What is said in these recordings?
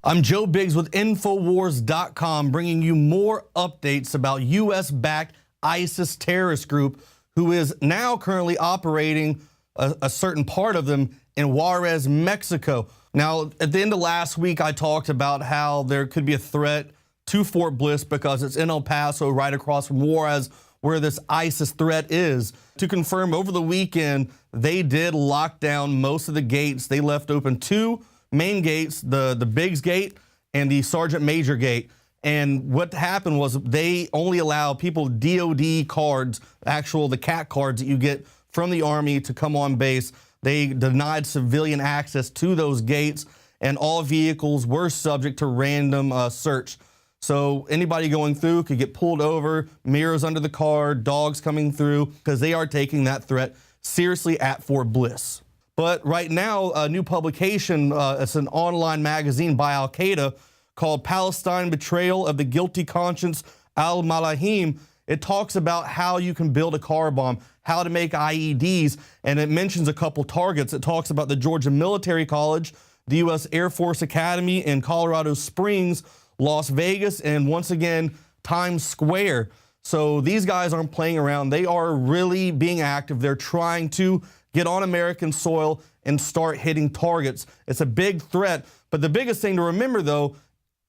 I'm Joe Biggs with Infowars.com, bringing you more updates about U.S.-backed ISIS terrorist group who is now currently operating a certain part of them in Juarez, Mexico. Now, at the end of last week, I talked about how there could be a threat to Fort Bliss because it's in El Paso, right across from Juarez, where this ISIS threat is. To confirm, over the weekend, they did lock down most of the gates. They left open two main gates, the Biggs Gate and the Sergeant Major Gate. And what happened was they only allow people DOD cards, the CAT cards that you get from the Army to come on base. They denied civilian access to those gates, and all vehicles were subject to random search. So anybody going through could get pulled over, mirrors under the car, dogs coming through, because they are taking that threat seriously at Fort Bliss. But right now, a new publication, it's an online magazine by Al-Qaeda called Palestine Betrayal of the Guilty Conscience Al-Malahim. It talks about how you can build a car bomb, how to make IEDs, and it mentions a couple targets. It talks about the Georgia Military College, the U.S. Air Force Academy in Colorado Springs, Las Vegas, and once again, Times Square. So these guys aren't playing around. They are really being active. They're trying to get on American soil and start hitting targets. It's a big threat. But the biggest thing to remember, though,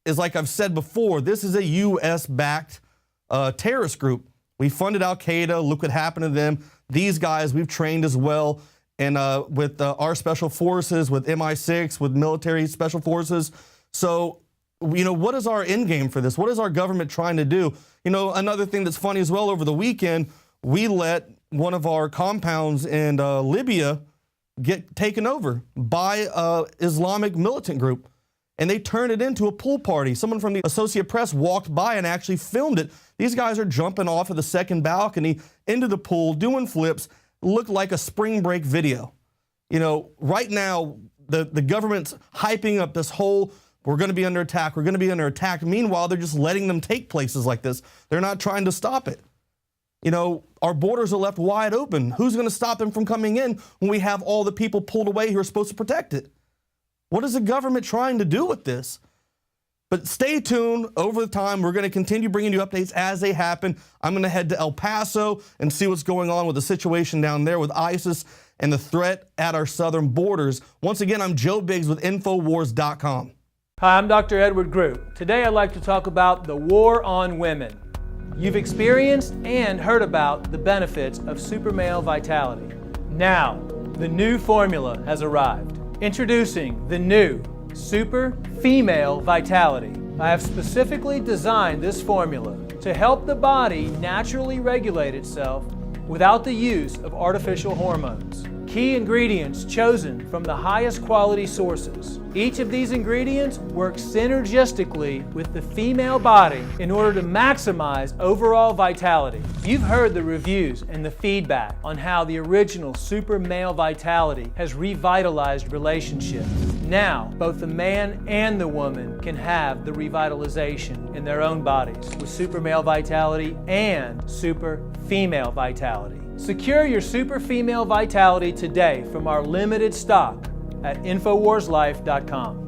is like I've said before, this is a U.S.-backed terrorist group. We funded Al-Qaeda. Look what happened to them. These guys we've trained as well. And with our special forces, with MI6, with military special forces. So, you know, what is our end game for this? What is our government trying to do? You know, another thing that's funny as well, over the weekend, we let one of our compounds in Libya get taken over by an Islamic militant group. And they turned it into a pool party. Someone from the Associated Press walked by and actually filmed it. These guys are jumping off of the second balcony into the pool, doing flips. Looked like a spring break video. You know, right now, the government's hyping up this whole, we're going to be under attack, we're going to be under attack. Meanwhile, they're just letting them take places like this. They're not trying to stop it. You know, our borders are left wide open. Who's going to stop them from coming in when we have all the people pulled away who are supposed to protect it? What is the government trying to do with this? But stay tuned. Over the time, we're going to continue bringing you updates as they happen. I'm going to head to El Paso and see what's going on with the situation down there with ISIS and the threat at our southern borders. Once again, I'm Joe Biggs with Infowars.com. Hi, I'm Dr. Edward Group. Today I'd like to talk about the war on women. You've experienced and heard about the benefits of super male vitality. Now, the new formula has arrived. Introducing the new Super Female Vitality. I have specifically designed this formula to help the body naturally regulate itself without the use of artificial hormones. Key ingredients chosen from the highest quality sources. Each of these ingredients works synergistically with the female body in order to maximize overall vitality. You've heard the reviews and the feedback on how the original Super Male Vitality has revitalized relationships. Now, both the man and the woman can have the revitalization in their own bodies with Super Male Vitality and Super Female Vitality. Secure your Super Female Vitality today from our limited stock at InfoWarsLife.com.